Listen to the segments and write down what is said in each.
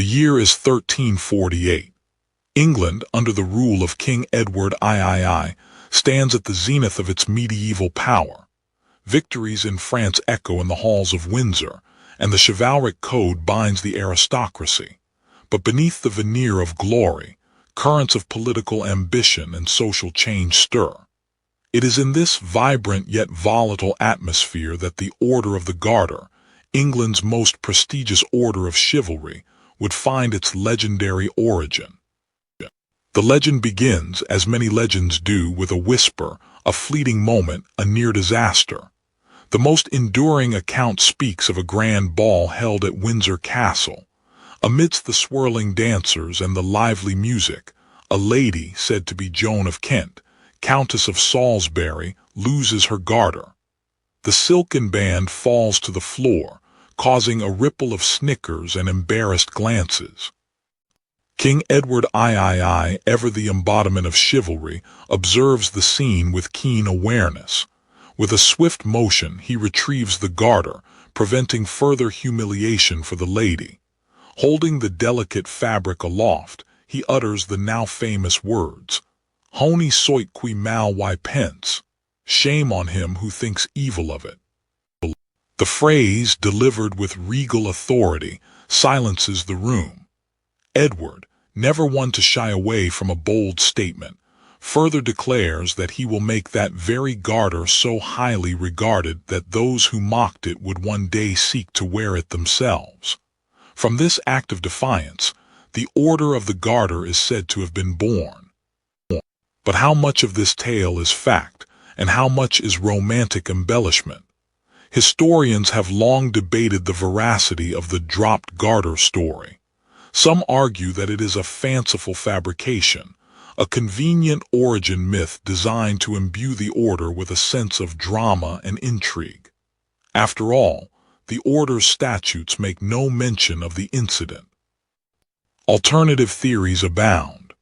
The year is 1348. England, under the rule of King Edward III, stands at the zenith of its medieval power. Victories in France echo in the halls of Windsor, and the chivalric code binds the aristocracy. But beneath the veneer of glory, currents of political ambition and social change stir. It is in this vibrant yet volatile atmosphere that the Order of the Garter, England's most prestigious order of chivalry, would find its legendary origin. The legend begins, as many legends do, with a whisper, a fleeting moment, a near disaster. The most enduring account speaks of a grand ball held at Windsor Castle. Amidst the swirling dancers and the lively music, a lady, said to be Joan of Kent, Countess of Salisbury, loses her garter. The silken band falls to the floor, causing a ripple of snickers and embarrassed glances. King Edward III, ever the embodiment of chivalry, observes the scene with keen awareness. With a swift motion, he retrieves the garter, preventing further humiliation for the lady. Holding the delicate fabric aloft, he utters the now famous words, "Honi soit qui mal y pense," shame on him who thinks evil of it. The phrase, delivered with regal authority, silences the room. Edward, never one to shy away from a bold statement, further declares that he will make that very garter so highly regarded that those who mocked it would one day seek to wear it themselves. From this act of defiance, the Order of the Garter is said to have been born. But how much of this tale is fact, and how much is romantic embellishment? Historians have long debated the veracity of the dropped garter story. Some argue that it is a fanciful fabrication, a convenient origin myth designed to imbue the order with a sense of drama and intrigue. After all, the order's statutes make no mention of the incident. Alternative theories abound.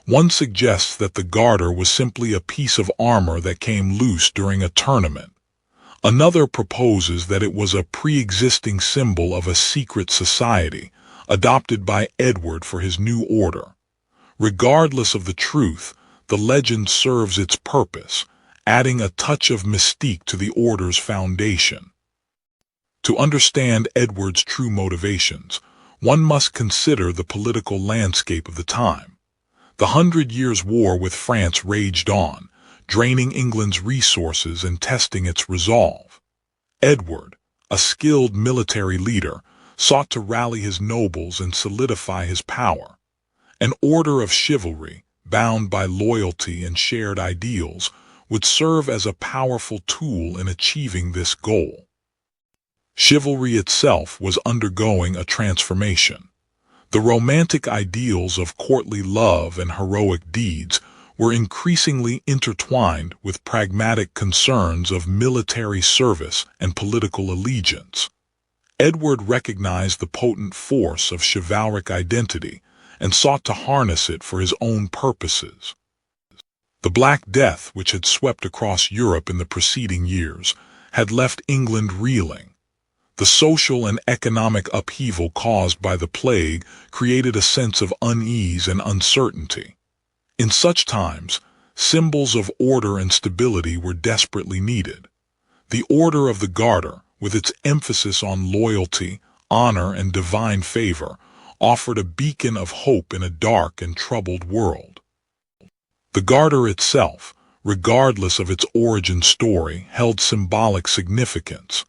One suggests that the garter was simply a piece of armor that came loose during a tournament. Another proposes that it was a pre-existing symbol of a secret society, adopted by Edward for his new order. Regardless of the truth, the legend serves its purpose, adding a touch of mystique to the order's foundation. To understand Edward's true motivations, one must consider the political landscape of the time. The 100 Years' War with France raged on, draining England's resources and testing its resolve. Edward, a skilled military leader, sought to rally his nobles and solidify his power. An order of chivalry, bound by loyalty and shared ideals, would serve as a powerful tool in achieving this goal. Chivalry itself was undergoing a transformation. The romantic ideals of courtly love and heroic deeds were increasingly intertwined with pragmatic concerns of military service and political allegiance. Edward recognized the potent force of chivalric identity and sought to harness it for his own purposes. The Black Death, which had swept across Europe in the preceding years, had left England reeling. The social and economic upheaval caused by the plague created a sense of unease and uncertainty. In such times, symbols of order and stability were desperately needed. The Order of the Garter, with its emphasis on loyalty, honor, and divine favor, offered a beacon of hope in a dark and troubled world. The garter itself, regardless of its origin story, held symbolic significance.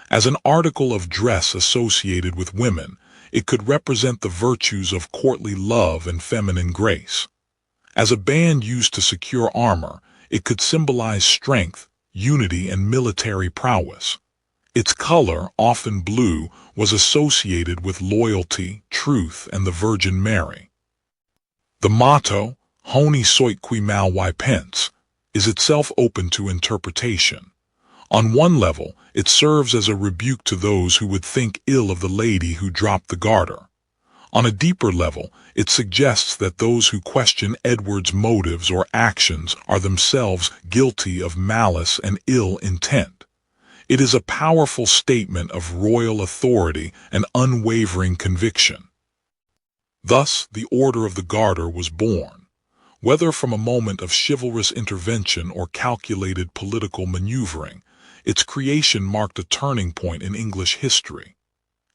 As an article of dress associated with women, it could represent the virtues of courtly love and feminine grace. As a band used to secure armor, it could symbolize strength, unity, and military prowess. Its color, often blue, was associated with loyalty, truth, and the Virgin Mary. The motto, "Honi soit qui mal y pense," is itself open to interpretation. On one level, it serves as a rebuke to those who would think ill of the lady who dropped the garter. On a deeper level, it suggests that those who question Edward's motives or actions are themselves guilty of malice and ill intent. It is a powerful statement of royal authority and unwavering conviction. Thus, the Order of the Garter was born. Whether from a moment of chivalrous intervention or calculated political maneuvering, its creation marked a turning point in English history.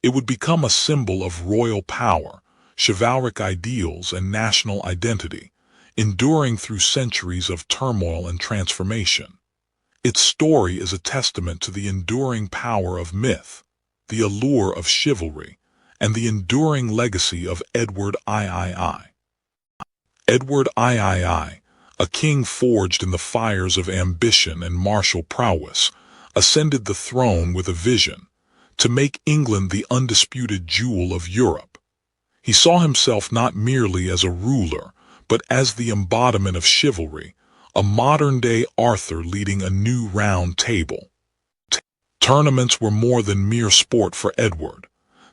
It would become a symbol of royal power, chivalric ideals, and national identity, enduring through centuries of turmoil and transformation. Its story is a testament to the enduring power of myth, the allure of chivalry, and the enduring legacy of Edward III. Edward III, a king forged in the fires of ambition and martial prowess, ascended the throne with a vision to make England the undisputed jewel of Europe. He saw himself not merely as a ruler, but as the embodiment of chivalry, a modern-day Arthur leading a new round table. Tournaments were more than mere sport for Edward.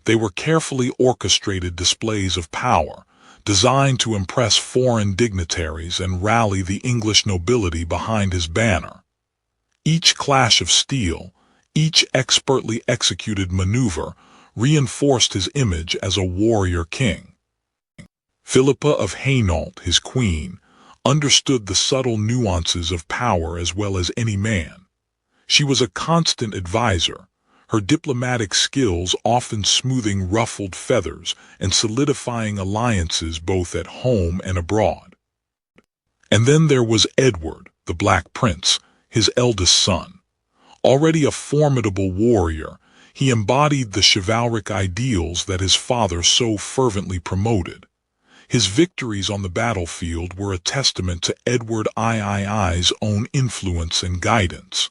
They were carefully orchestrated displays of power, designed to impress foreign dignitaries and rally the English nobility behind his banner. Each clash of steel, each expertly executed maneuver, reinforced his image as a warrior king. Philippa of Hainault, his queen, understood the subtle nuances of power as well as any man. She was a constant advisor, her diplomatic skills often smoothing ruffled feathers and solidifying alliances both at home and abroad. And then there was Edward, the Black Prince, his eldest son. Already a formidable warrior, he embodied the chivalric ideals that his father so fervently promoted. His victories on the battlefield were a testament to Edward III's own influence and guidance.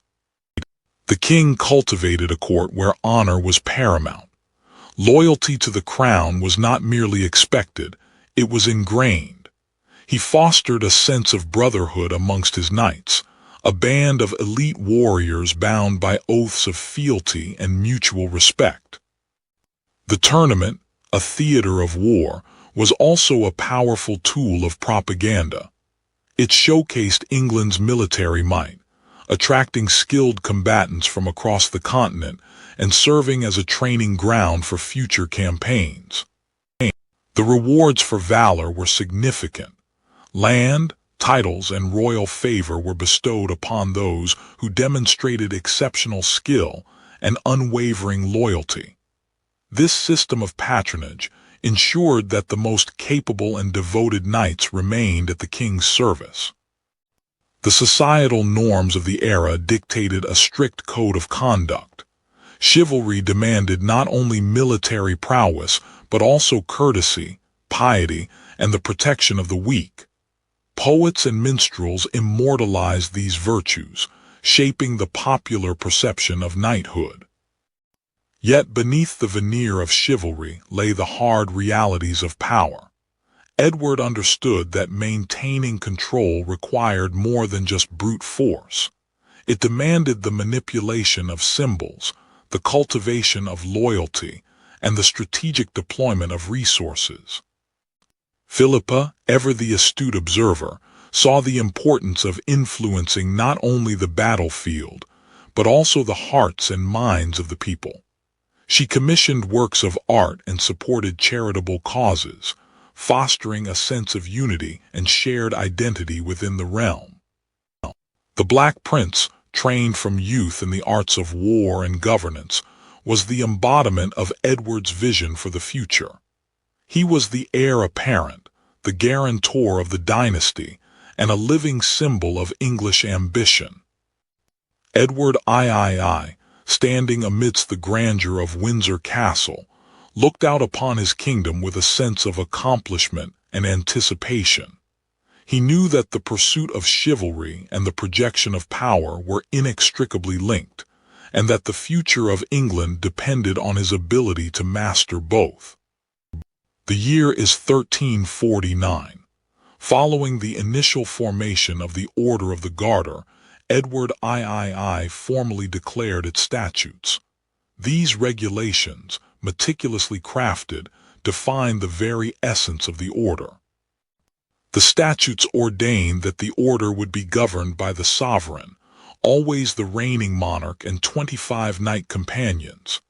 The king cultivated a court where honor was paramount. Loyalty to the crown was not merely expected, it was ingrained. He fostered a sense of brotherhood amongst his knights, a band of elite warriors bound by oaths of fealty and mutual respect. The tournament, a theater of war, was also a powerful tool of propaganda. It showcased England's military might, attracting skilled combatants from across the continent and serving as a training ground for future campaigns. The rewards for valor were significant. Land, titles, and royal favor were bestowed upon those who demonstrated exceptional skill and unwavering loyalty. This system of patronage ensured that the most capable and devoted knights remained at the king's service. The societal norms of the era dictated a strict code of conduct. Chivalry demanded not only military prowess, but also courtesy, piety, and the protection of the weak. Poets and minstrels immortalized these virtues, shaping the popular perception of knighthood. Yet beneath the veneer of chivalry lay the hard realities of power. Edward understood that maintaining control required more than just brute force. It demanded the manipulation of symbols, the cultivation of loyalty, and the strategic deployment of resources. Philippa, ever the astute observer, saw the importance of influencing not only the battlefield, but also the hearts and minds of the people. She commissioned works of art and supported charitable causes, fostering a sense of unity and shared identity within the realm. The Black Prince, trained from youth in the arts of war and governance, was the embodiment of Edward's vision for the future. He was the heir apparent, the guarantor of the dynasty, and a living symbol of English ambition. Edward III, standing amidst the grandeur of Windsor Castle, looked out upon his kingdom with a sense of accomplishment and anticipation. He knew that the pursuit of chivalry and the projection of power were inextricably linked, and that the future of England depended on his ability to master both. The year is 1349. Following the initial formation of the Order of the Garter, Edward III formally declared its statutes. These regulations, meticulously crafted, define the very essence of the order. The statutes ordained that the order would be governed by the sovereign, always the reigning monarch, and 25 knight companions.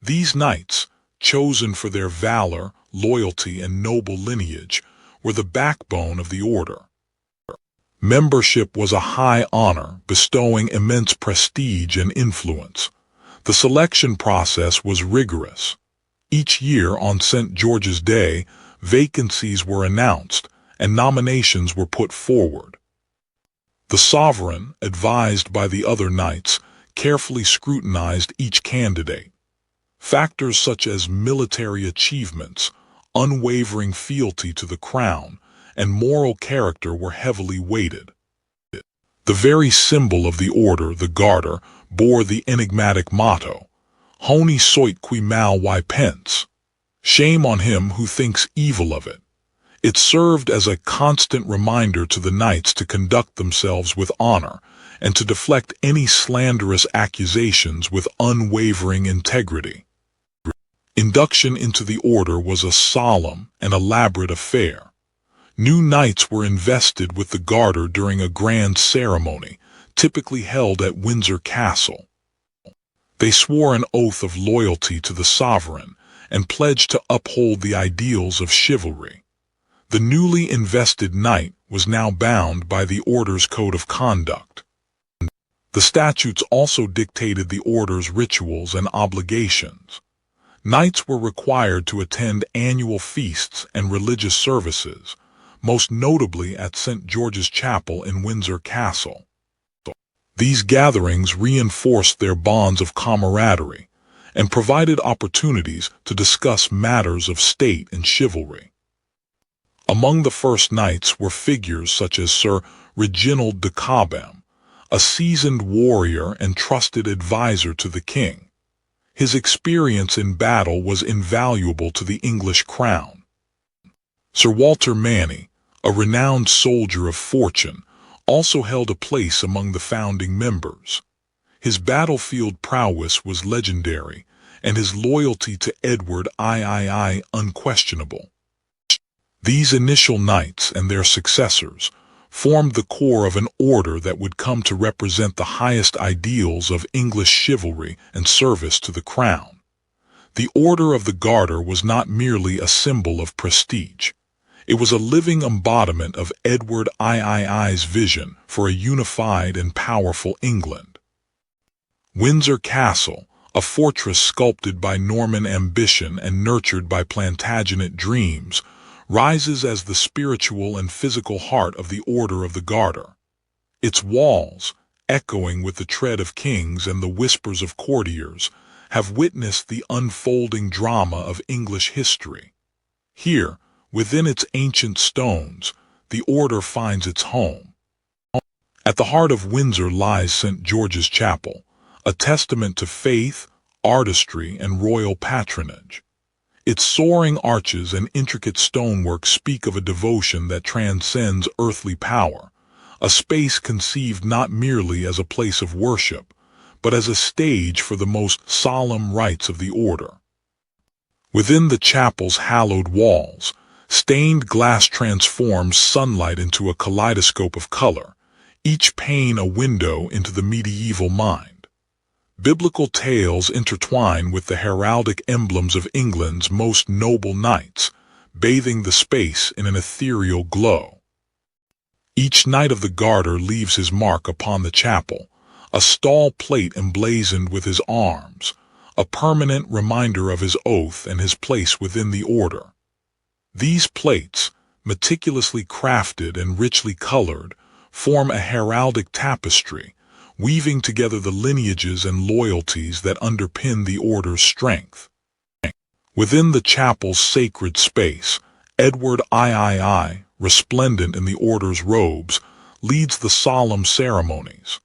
These knights, chosen for their valor, loyalty, and noble lineage, were the backbone of the order. Membership was a high honor, bestowing immense prestige and influence. The selection process was rigorous. Each year on St. George's Day, vacancies were announced, and nominations were put forward. The sovereign, advised by the other knights, carefully scrutinized each candidate. Factors such as military achievements, unwavering fealty to the crown, and moral character were heavily weighted. The very symbol of the order, the Garter, bore the enigmatic motto, Honi soit qui mal y pense. Shame on him who thinks evil of it. It served as a constant reminder to the knights to conduct themselves with honor and to deflect any slanderous accusations with unwavering integrity. Induction into the order was a solemn and elaborate affair. New knights were invested with the Garter during a grand ceremony, typically held at Windsor Castle. They swore an oath of loyalty to the sovereign and pledged to uphold the ideals of chivalry. The newly invested knight was now bound by the order's code of conduct. The statutes also dictated the order's rituals and obligations. Knights were required to attend annual feasts and religious services, most notably at St. George's Chapel in Windsor Castle. These gatherings reinforced their bonds of camaraderie and provided opportunities to discuss matters of state and chivalry. Among the first knights were figures such as Sir Reginald de Cobham, a seasoned warrior and trusted advisor to the king. His experience in battle was invaluable to the English crown. Sir Walter Manny, a renowned soldier of fortune, also held a place among the founding members. His battlefield prowess was legendary, and his loyalty to Edward III unquestionable. These initial knights and their successors formed the core of an order that would come to represent the highest ideals of English chivalry and service to the crown. The Order of the Garter was not merely a symbol of prestige. It was a living embodiment of Edward III's vision for a unified and powerful England. Windsor Castle, a fortress sculpted by Norman ambition and nurtured by Plantagenet dreams, rises as the spiritual and physical heart of the Order of the Garter. Its walls, echoing with the tread of kings and the whispers of courtiers, have witnessed the unfolding drama of English history. Here, within its ancient stones, the order finds its home. At the heart of Windsor lies St. George's Chapel, a testament to faith, artistry, and royal patronage. Its soaring arches and intricate stonework speak of a devotion that transcends earthly power, a space conceived not merely as a place of worship, but as a stage for the most solemn rites of the order. Within the chapel's hallowed walls, stained glass transforms sunlight into a kaleidoscope of color, each pane a window into the medieval mind. Biblical tales intertwine with the heraldic emblems of England's most noble knights, bathing the space in an ethereal glow. Each knight of the Garter leaves his mark upon the chapel, a stall plate emblazoned with his arms, a permanent reminder of his oath and his place within the order. These plates, meticulously crafted and richly colored, form a heraldic tapestry, weaving together the lineages and loyalties that underpin the order's strength. Within the chapel's sacred space, Edward III, resplendent in the order's robes, leads the solemn ceremonies.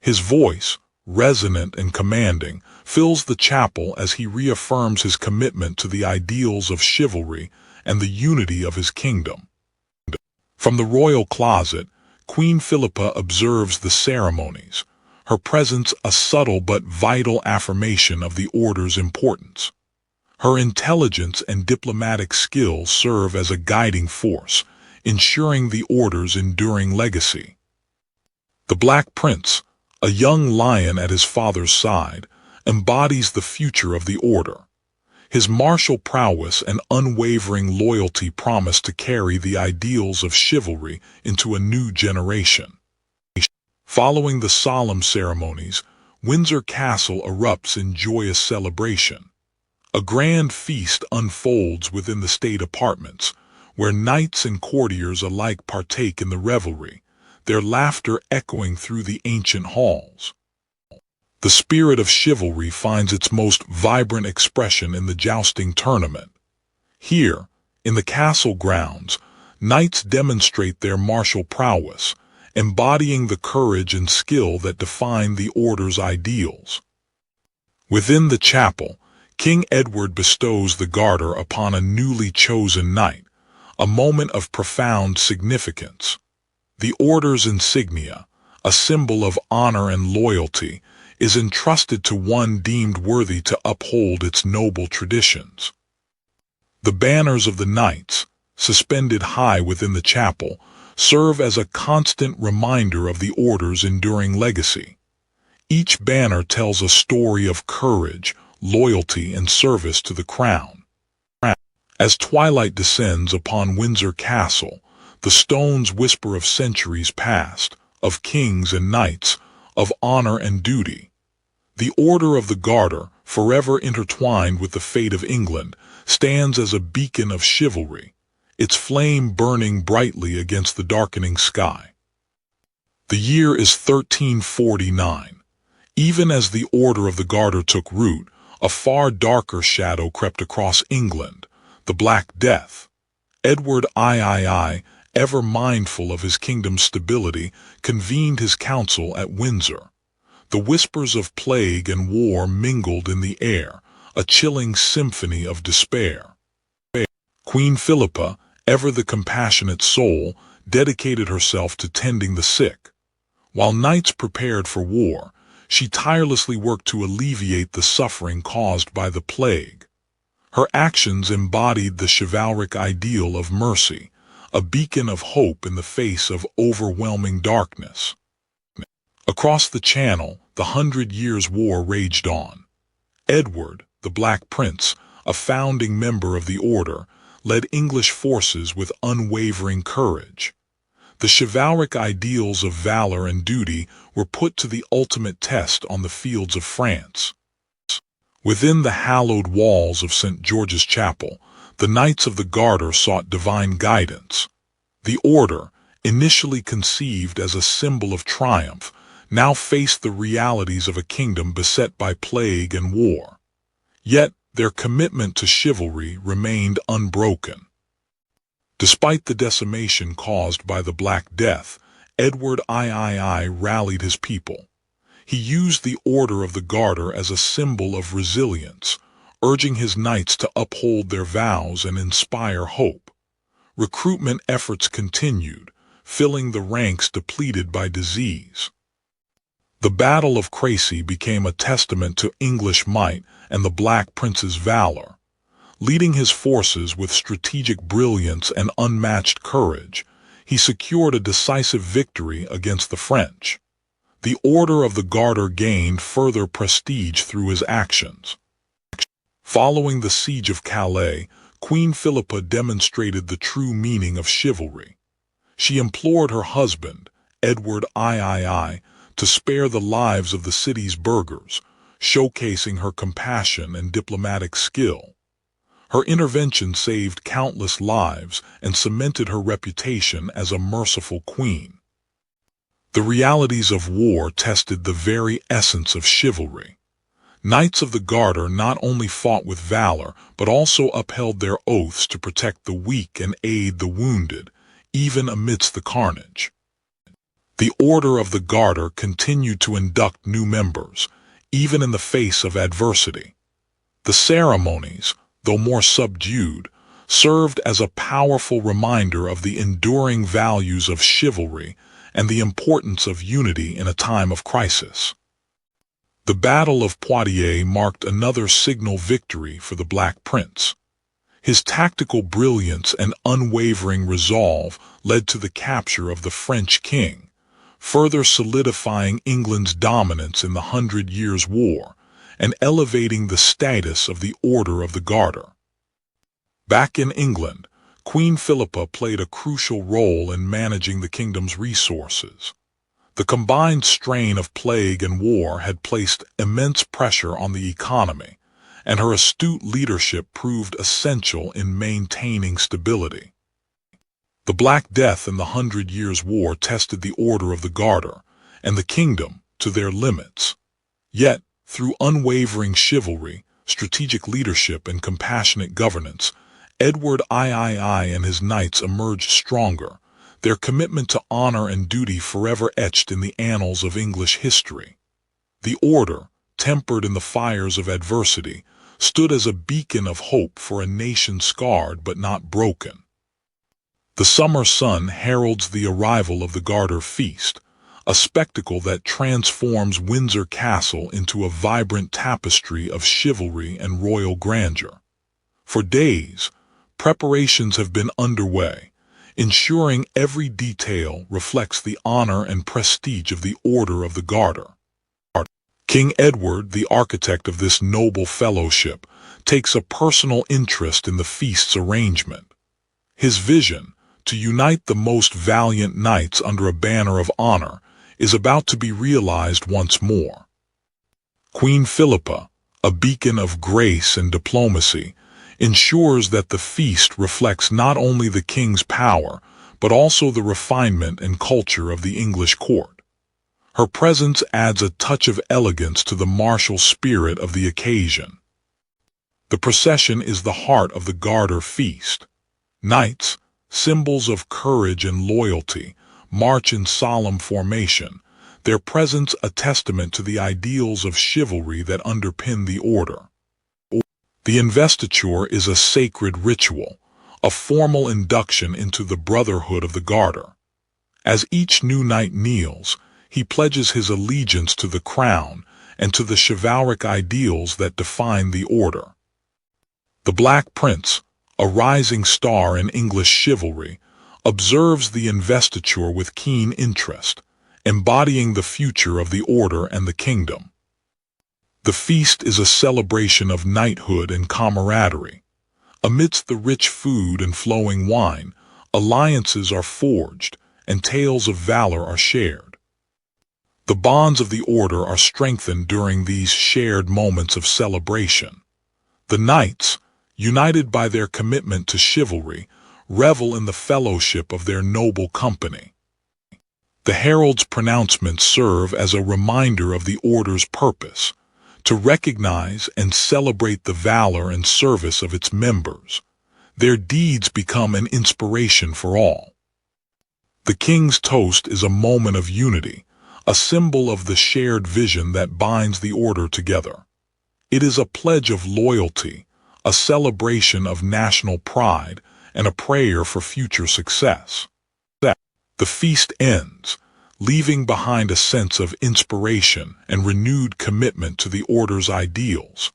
His voice, resonant and commanding, fills the chapel as he reaffirms his commitment to the ideals of chivalry and the unity of his kingdom. From the royal closet, Queen Philippa observes the ceremonies, her presence a subtle but vital affirmation of the order's importance. Her intelligence and diplomatic skill serve as a guiding force, ensuring the order's enduring legacy. The Black Prince, a young lion at his father's side, embodies the future of the order. His martial prowess and unwavering loyalty promised to carry the ideals of chivalry into a new generation. Following the solemn ceremonies, Windsor Castle erupts in joyous celebration. A grand feast unfolds within the state apartments, where knights and courtiers alike partake in the revelry, their laughter echoing through the ancient halls. The spirit of chivalry finds its most vibrant expression in the jousting tournament. Here, in the castle grounds, knights demonstrate their martial prowess, embodying the courage and skill that define the order's ideals. Within the chapel, King Edward bestows the Garter upon a newly chosen knight, a moment of profound significance. The order's insignia, a symbol of honor and loyalty, is entrusted to one deemed worthy to uphold its noble traditions. The banners of the knights, suspended high within the chapel, serve as a constant reminder of the order's enduring legacy. Each banner tells a story of courage, loyalty, and service to the crown. As twilight descends upon Windsor Castle, the stones whisper of centuries past, of kings and knights, of honor and duty. The Order of the Garter, forever intertwined with the fate of England, stands as a beacon of chivalry, its flame burning brightly against the darkening sky. The year is 1349. Even as the Order of the Garter took root, a far darker shadow crept across England, the Black Death. Edward III, ever mindful of his kingdom's stability, convened his council at Windsor. The whispers of plague and war mingled in the air, a chilling symphony of despair. Queen Philippa, ever the compassionate soul, dedicated herself to tending the sick. While knights prepared for war, she tirelessly worked to alleviate the suffering caused by the plague. Her actions embodied the chivalric ideal of mercy, a beacon of hope in the face of overwhelming darkness. Across the Channel, the 100 Years' War raged on. Edward, the Black Prince, a founding member of the order, led English forces with unwavering courage. The chivalric ideals of valor and duty were put to the ultimate test on the fields of France. Within the hallowed walls of St. George's Chapel, the Knights of the Garter sought divine guidance. The order, initially conceived as a symbol of triumph, now faced the realities of a kingdom beset by plague and war. Yet, their commitment to chivalry remained unbroken. Despite the decimation caused by the Black Death, Edward III rallied his people. He used the Order of the Garter as a symbol of resilience, urging his knights to uphold their vows and inspire hope. Recruitment efforts continued, filling the ranks depleted by disease. The Battle of Crecy became a testament to English might and the Black Prince's valor. Leading his forces with strategic brilliance and unmatched courage, he secured a decisive victory against the French. The Order of the Garter gained further prestige through his actions. Following the Siege of Calais, Queen Philippa demonstrated the true meaning of chivalry. She implored her husband, Edward III, to spare the lives of the city's burghers, showcasing her compassion and diplomatic skill. Her intervention saved countless lives and cemented her reputation as a merciful queen. The realities of war tested the very essence of chivalry. Knights of the Garter not only fought with valor, but also upheld their oaths to protect the weak and aid the wounded, even amidst the carnage. The Order of the Garter continued to induct new members, even in the face of adversity. The ceremonies, though more subdued, served as a powerful reminder of the enduring values of chivalry and the importance of unity in a time of crisis. The Battle of Poitiers marked another signal victory for the Black Prince. His tactical brilliance and unwavering resolve led to the capture of the French king, further solidifying England's dominance in the 100 Years' War, and elevating the status of the Order of the Garter. Back in England, Queen Philippa played a crucial role in managing the kingdom's resources. The combined strain of plague and war had placed immense pressure on the economy, and her astute leadership proved essential in maintaining stability. The Black Death and the 100 Years' War tested the Order of the Garter and the kingdom to their limits. Yet, through unwavering chivalry, strategic leadership, and compassionate governance, Edward III and his knights emerged stronger, their commitment to honor and duty forever etched in the annals of English history. The Order, tempered in the fires of adversity, stood as a beacon of hope for a nation scarred but not broken. The summer sun heralds the arrival of the Garter feast, a spectacle that transforms Windsor Castle into a vibrant tapestry of chivalry and royal grandeur. For days, preparations have been underway, ensuring every detail reflects the honor and prestige of the Order of the Garter. King Edward, the architect of this noble fellowship, takes a personal interest in the feast's arrangement. His vision, to unite the most valiant knights under a banner of honor, is about to be realized once more. Queen Philippa, a beacon of grace and diplomacy, ensures that the feast reflects not only the king's power, but also the refinement and culture of the English court. Her presence adds a touch of elegance to the martial spirit of the occasion. The procession is the heart of the Garter feast. Knights, symbols of courage and loyalty, march in solemn formation, their presence a testament to the ideals of chivalry that underpin the order. The investiture is a sacred ritual, a formal induction into the brotherhood of the Garter. As each new knight kneels, he pledges his allegiance to the crown and to the chivalric ideals that define the order. The Black Prince, a rising star in English chivalry, observes the investiture with keen interest, embodying the future of the order and the kingdom. The feast is a celebration of knighthood and camaraderie. Amidst the rich food and flowing wine, alliances are forged and tales of valor are shared. The bonds of the order are strengthened during these shared moments of celebration. The knights, united by their commitment to chivalry, revel in the fellowship of their noble company. The herald's pronouncements serve as a reminder of the order's purpose, to recognize and celebrate the valor and service of its members. Their deeds become an inspiration for all. The king's toast is a moment of unity, a symbol of the shared vision that binds the order together. It is a pledge of loyalty, a celebration of national pride, and a prayer for future success. The feast ends, leaving behind a sense of inspiration and renewed commitment to the order's ideals.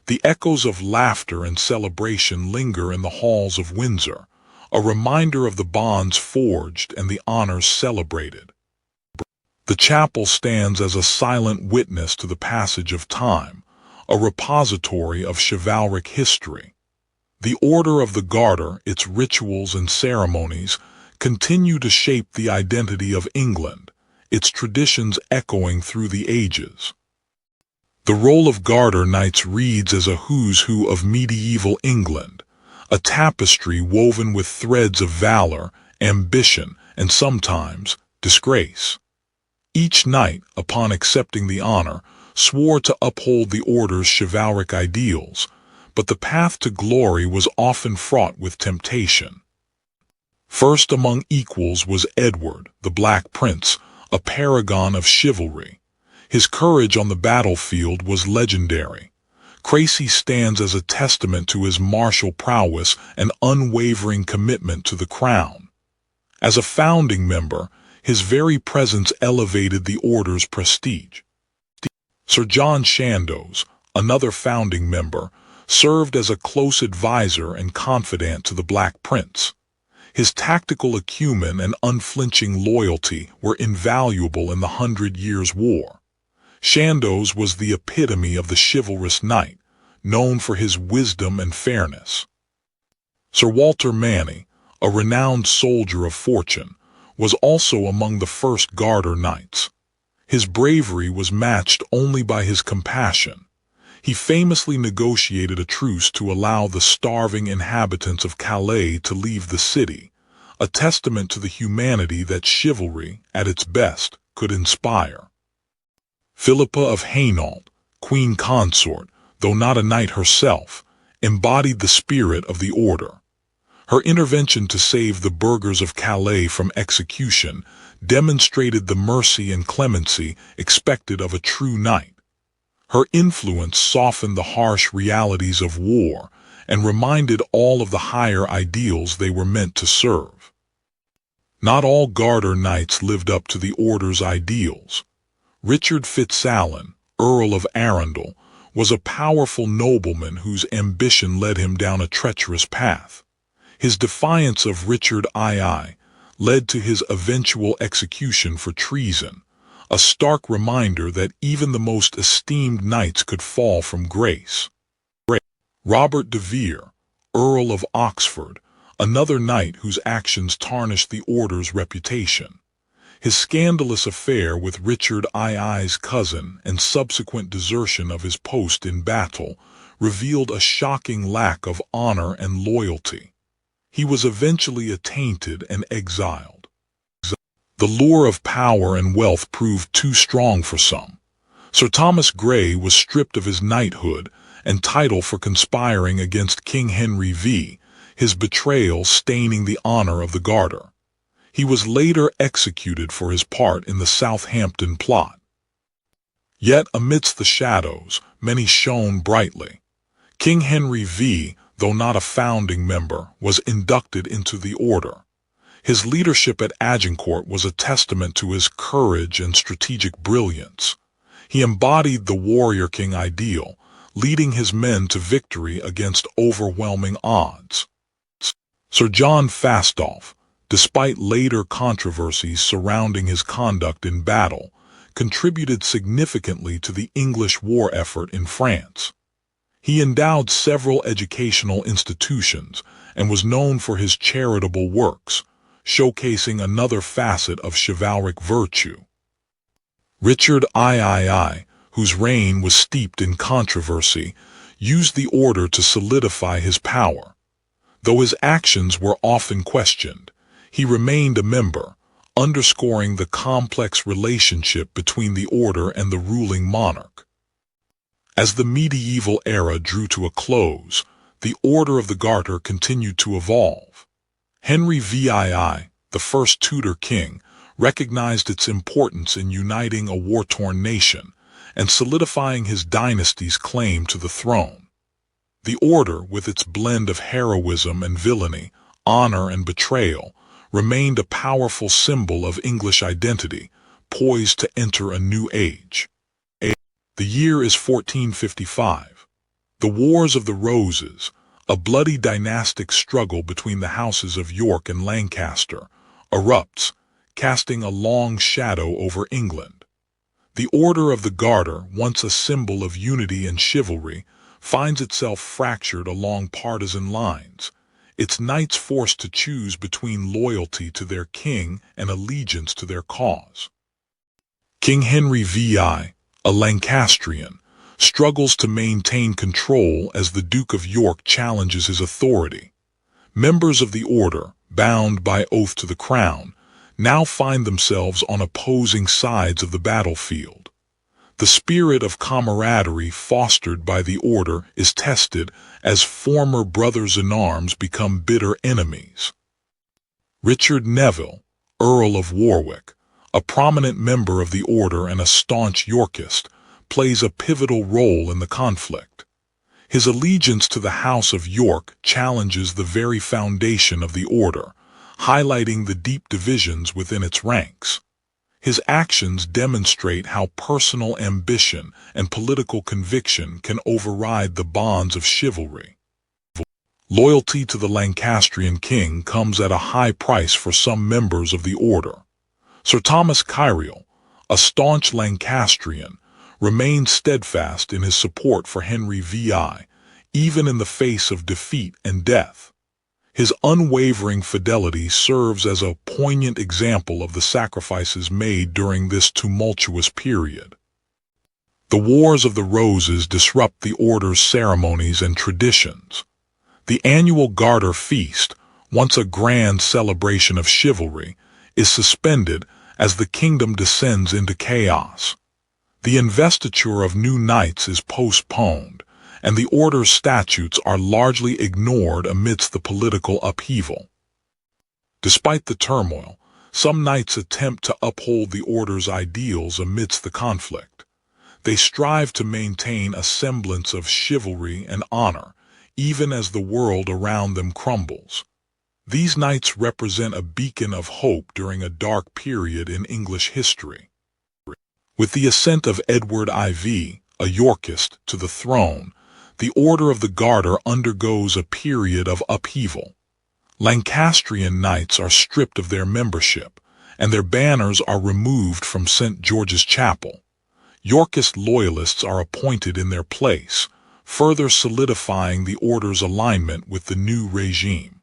The echoes of laughter and celebration linger in the halls of Windsor, a reminder of the bonds forged and the honors celebrated. The chapel stands as a silent witness to the passage of time, a repository of chivalric history. The Order of the Garter, its rituals and ceremonies, continue to shape the identity of England, its traditions echoing through the ages. The role of Garter knights reads as a who's who of medieval England, a tapestry woven with threads of valor, ambition, and sometimes disgrace. Each knight, upon accepting the honor, swore to uphold the order's chivalric ideals, but the path to glory was often fraught with temptation. First among equals was Edward, the Black Prince, a paragon of chivalry. His courage on the battlefield was legendary. Crecy stands as a testament to his martial prowess and unwavering commitment to the crown. As a founding member, his very presence elevated the order's prestige. Sir John Chandos, another founding member, served as a close advisor and confidant to the Black Prince. His tactical acumen and unflinching loyalty were invaluable in the 100 Years' War. Chandos was the epitome of the chivalrous knight, known for his wisdom and fairness. Sir Walter Manny, a renowned soldier of fortune, was also among the first Garter knights. His bravery was matched only by his compassion. He famously negotiated a truce to allow the starving inhabitants of Calais to leave the city, a testament to the humanity that chivalry, at its best, could inspire. Philippa of Hainault, queen consort, though not a knight herself, embodied the spirit of the order. Her intervention to save the burghers of Calais from execution demonstrated the mercy and clemency expected of a true knight. Her influence softened the harsh realities of war and reminded all of the higher ideals they were meant to serve. Not all Garter knights lived up to the order's ideals. Richard Fitzalan, Earl of Arundel, was a powerful nobleman whose ambition led him down a treacherous path. His defiance of Richard II led to his eventual execution for treason, a stark reminder that even the most esteemed knights could fall from grace. Robert de Vere, Earl of Oxford, another knight whose actions tarnished the order's reputation. His scandalous affair with Richard II's cousin and subsequent desertion of his post in battle revealed a shocking lack of honor and loyalty. He was eventually attainted and exiled. The lure of power and wealth proved too strong for some. Sir Thomas Grey was stripped of his knighthood and title for conspiring against King Henry V, his betrayal staining the honor of the Garter. He was later executed for his part in the Southampton plot. Yet amidst the shadows, many shone brightly. King Henry V, though not a founding member, was inducted into the order. His leadership at Agincourt was a testament to his courage and strategic brilliance. He embodied the warrior king ideal, leading his men to victory against overwhelming odds. Sir John Fastolf, despite later controversies surrounding his conduct in battle, contributed significantly to the English war effort in France. He endowed several educational institutions and was known for his charitable works, showcasing another facet of chivalric virtue. Richard III, whose reign was steeped in controversy, used the order to solidify his power. Though his actions were often questioned, he remained a member, underscoring the complex relationship between the order and the ruling monarch. As the medieval era drew to a close, the Order of the Garter continued to evolve. Henry VII, the first Tudor king, recognized its importance in uniting a war-torn nation and solidifying his dynasty's claim to the throne. The order, with its blend of heroism and villainy, honor and betrayal, remained a powerful symbol of English identity, poised to enter a new age. The year is 1455. The Wars of the Roses, a bloody dynastic struggle between the houses of York and Lancaster, erupts, casting a long shadow over England. The Order of the Garter, once a symbol of unity and chivalry, finds itself fractured along partisan lines, its knights forced to choose between loyalty to their king and allegiance to their cause. King Henry VI, a Lancastrian, struggles to maintain control as the Duke of York challenges his authority. Members of the order, bound by oath to the crown, now find themselves on opposing sides of the battlefield. The spirit of camaraderie fostered by the order is tested as former brothers-in-arms become bitter enemies. Richard Neville, Earl of Warwick, a prominent member of the order and a staunch Yorkist, plays a pivotal role in the conflict. His allegiance to the House of York challenges the very foundation of the order, highlighting the deep divisions within its ranks. His actions demonstrate how personal ambition and political conviction can override the bonds of chivalry. Loyalty to the Lancastrian king comes at a high price for some members of the order. Sir Thomas Kyriel, a staunch Lancastrian, remained steadfast in his support for Henry VI, even in the face of defeat and death. His unwavering fidelity serves as a poignant example of the sacrifices made during this tumultuous period. The Wars of the Roses disrupt the order's ceremonies and traditions. The annual Garter feast, once a grand celebration of chivalry, is suspended as the kingdom descends into chaos. The investiture of new knights is postponed, and the order's statutes are largely ignored amidst the political upheaval. Despite the turmoil, some knights attempt to uphold the order's ideals amidst the conflict. They strive to maintain a semblance of chivalry and honor, even as the world around them crumbles. These knights represent a beacon of hope during a dark period in English history. With the ascent of Edward IV, a Yorkist, to the throne, the Order of the Garter undergoes a period of upheaval. Lancastrian knights are stripped of their membership, and their banners are removed from St. George's Chapel. Yorkist loyalists are appointed in their place, further solidifying the order's alignment with the new regime.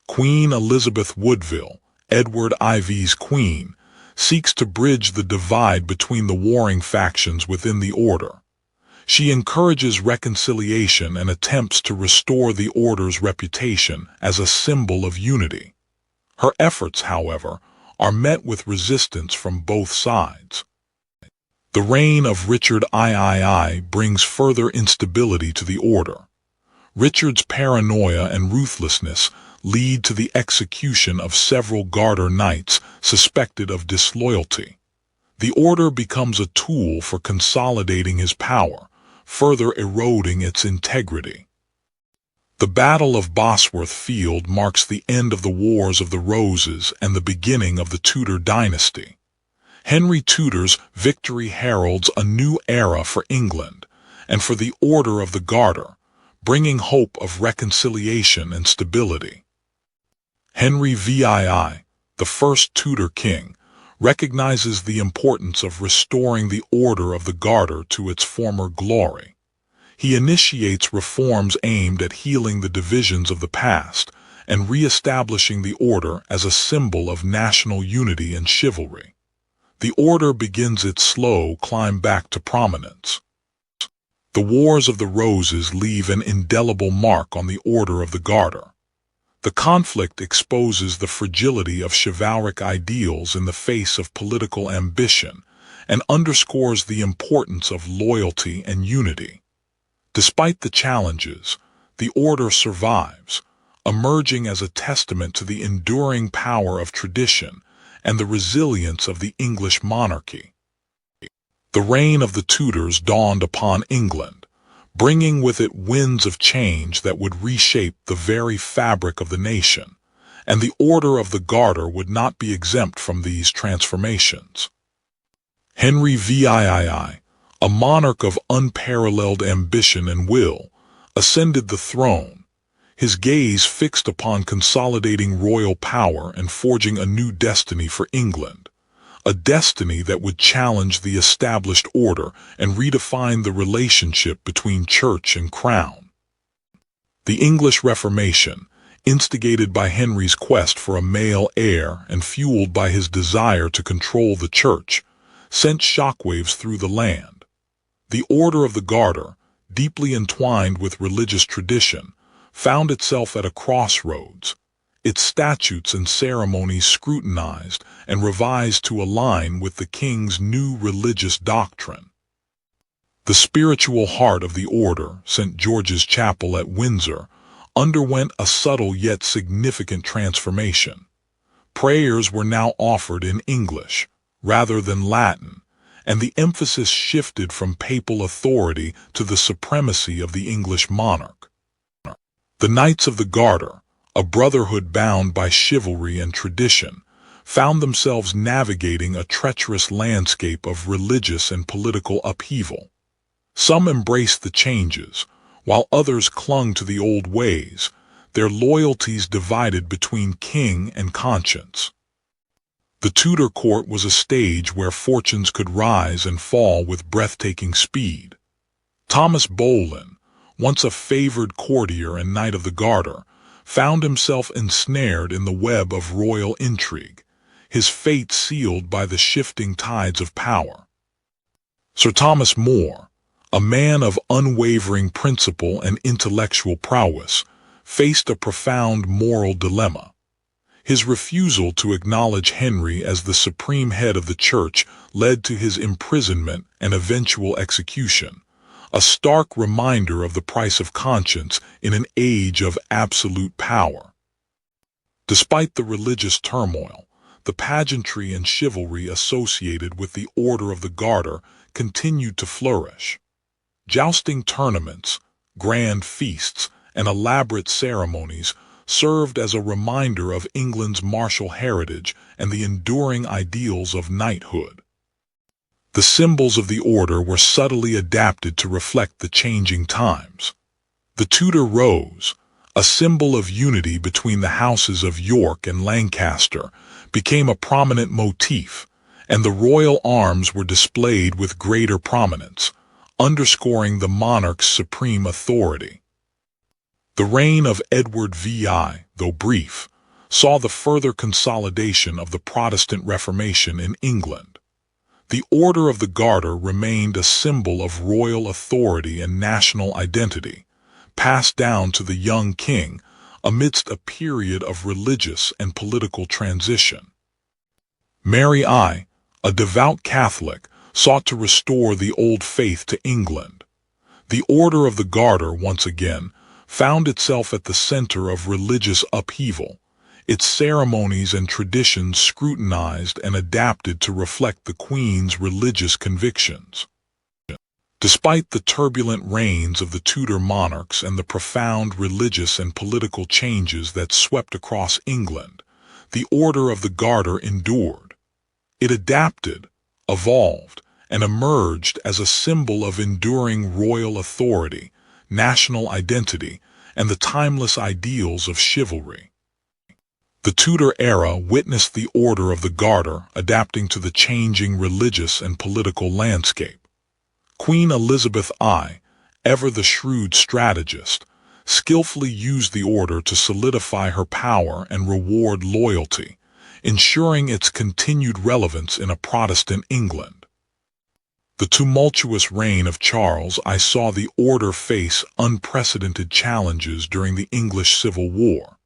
Queen Elizabeth Woodville, Edward IV's queen, seeks to bridge the divide between the warring factions within the order. She encourages reconciliation and attempts to restore the order's reputation as a symbol of unity. Her efforts, however, are met with resistance from both sides. The reign of Richard III brings further instability to the order. Richard's paranoia and ruthlessness lead to the execution of several Garter knights suspected of disloyalty. The order becomes a tool for consolidating his power, further eroding its integrity. The Battle of Bosworth Field marks the end of the Wars of the Roses and the beginning of the Tudor dynasty. Henry Tudor's victory heralds a new era for England and for the Order of the Garter, bringing hope of reconciliation and stability. Henry VII, the first Tudor king, recognizes the importance of restoring the Order of the Garter to its former glory. He initiates reforms aimed at healing the divisions of the past and re-establishing the order as a symbol of national unity and chivalry. The order begins its slow climb back to prominence. The Wars of the Roses leave an indelible mark on the Order of the Garter. The conflict exposes the fragility of chivalric ideals in the face of political ambition and underscores the importance of loyalty and unity. Despite the challenges, the order survives, emerging as a testament to the enduring power of tradition and the resilience of the English monarchy. The reign of the Tudors dawned upon England, bringing with it winds of change that would reshape the very fabric of the nation, and the Order of the Garter would not be exempt from these transformations. Henry VII, a monarch of unparalleled ambition and will, ascended the throne, his gaze fixed upon consolidating royal power and forging a new destiny for England. A destiny that would challenge the established order and redefine the relationship between church and crown. The English Reformation, instigated by Henry's quest for a male heir and fueled by his desire to control the church, sent shockwaves through the land. The Order of the Garter, deeply entwined with religious tradition, found itself at a crossroads, its statutes and ceremonies scrutinized and revised to align with the king's new religious doctrine. The spiritual heart of the order, St. George's Chapel at Windsor, underwent a subtle yet significant transformation. Prayers were now offered in English, rather than Latin, and the emphasis shifted from papal authority to the supremacy of the English monarch. The Knights of the Garter, a brotherhood bound by chivalry and tradition, found themselves navigating a treacherous landscape of religious and political upheaval. Some embraced the changes, while others clung to the old ways, their loyalties divided between king and conscience. The Tudor court was a stage where fortunes could rise and fall with breathtaking speed. Thomas Boleyn, once a favored courtier and Knight of the Garter, found himself ensnared in the web of royal intrigue, his fate sealed by the shifting tides of power. Sir Thomas More, a man of unwavering principle and intellectual prowess, faced a profound moral dilemma. His refusal to acknowledge Henry as the supreme head of the Church led to his imprisonment and eventual execution, a stark reminder of the price of conscience in an age of absolute power. Despite the religious turmoil, the pageantry and chivalry associated with the Order of the Garter continued to flourish. Jousting tournaments, grand feasts, and elaborate ceremonies served as a reminder of England's martial heritage and the enduring ideals of knighthood. The symbols of the order were subtly adapted to reflect the changing times. The Tudor rose, a symbol of unity between the houses of York and Lancaster, became a prominent motif, and the royal arms were displayed with greater prominence, underscoring the monarch's supreme authority. The reign of Edward VI, though brief, saw the further consolidation of the Protestant Reformation in England. The Order of the Garter remained a symbol of royal authority and national identity, passed down to the young king amidst a period of religious and political transition. Mary I, a devout Catholic, sought to restore the old faith to England. The Order of the Garter, once again, found itself at the center of religious upheaval, its ceremonies and traditions scrutinized and adapted to reflect the Queen's religious convictions. Despite the turbulent reigns of the Tudor monarchs and the profound religious and political changes that swept across England, the Order of the Garter endured. It adapted, evolved, and emerged as a symbol of enduring royal authority, national identity, and the timeless ideals of chivalry. The Tudor era witnessed the Order of the Garter adapting to the changing religious and political landscape. Queen Elizabeth I, ever the shrewd strategist, skillfully used the order to solidify her power and reward loyalty, ensuring its continued relevance in a Protestant England. The tumultuous reign of Charles I saw the order face unprecedented challenges during the English Civil War.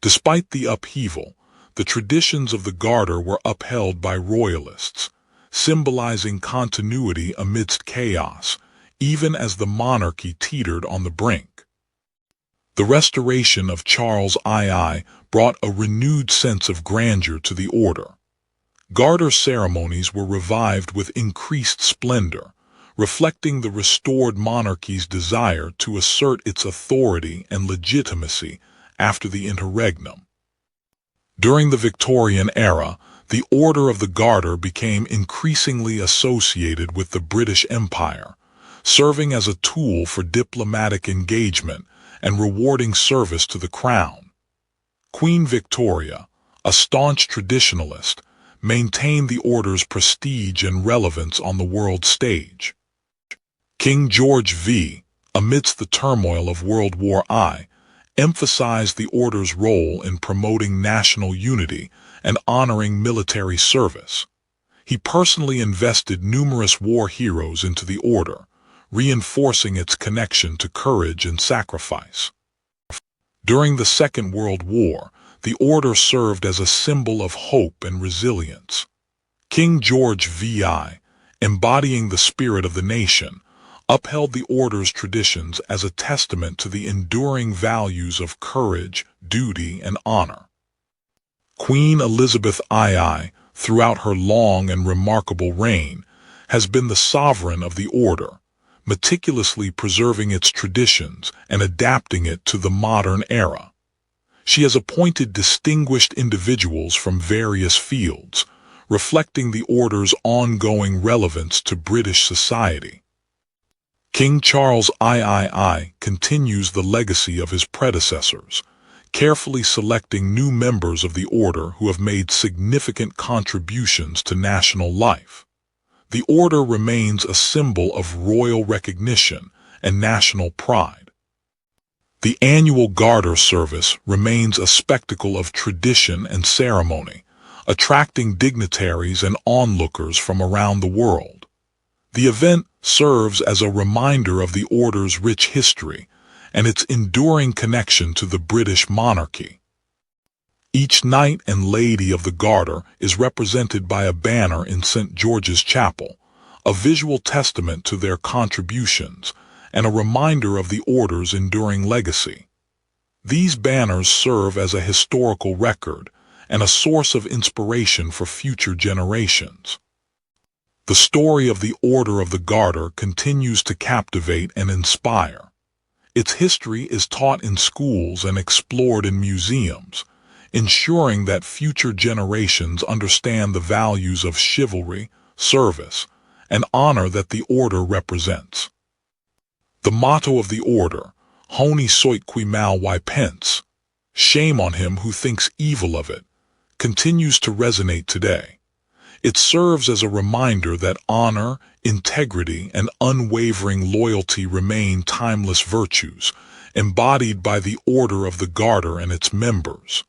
Despite the upheaval, the traditions of the Garter were upheld by royalists, symbolizing continuity amidst chaos, even as the monarchy teetered on the brink. The restoration of Charles II brought a renewed sense of grandeur to the order. Garter ceremonies were revived with increased splendor, reflecting the restored monarchy's desire to assert its authority and legitimacy after the interregnum. During the Victorian era, the Order of the Garter became increasingly associated with the British Empire, serving as a tool for diplomatic engagement and rewarding service to the Crown. Queen Victoria, a staunch traditionalist, maintained the order's prestige and relevance on the world stage. King George V, amidst the turmoil of World War I, emphasized the order's role in promoting national unity and honoring military service. He personally invested numerous war heroes into the order, reinforcing its connection to courage and sacrifice. During the Second World War, the order served as a symbol of hope and resilience. King George VI, embodying the spirit of the nation, upheld the order's traditions as a testament to the enduring values of courage, duty, and honor. Queen Elizabeth II, throughout her long and remarkable reign, has been the sovereign of the order, meticulously preserving its traditions and adapting it to the modern era. She has appointed distinguished individuals from various fields, reflecting the order's ongoing relevance to British society. King Charles III continues the legacy of his predecessors, carefully selecting new members of the order who have made significant contributions to national life. The order remains a symbol of royal recognition and national pride. The annual Garter service remains a spectacle of tradition and ceremony, attracting dignitaries and onlookers from around the world. The event serves as a reminder of the order's rich history and its enduring connection to the British monarchy. Each knight and lady of the Garter is represented by a banner in St. George's Chapel, a visual testament to their contributions and a reminder of the order's enduring legacy. These banners serve as a historical record and a source of inspiration for future generations. The story of the Order of the Garter continues to captivate and inspire. Its history is taught in schools and explored in museums, ensuring that future generations understand the values of chivalry, service, and honor that the order represents. The motto of the order, Honi soit qui mal y pense, shame on him who thinks evil of it, continues to resonate today. It serves as a reminder that honor, integrity, and unwavering loyalty remain timeless virtues, embodied by the Order of the Garter and its members.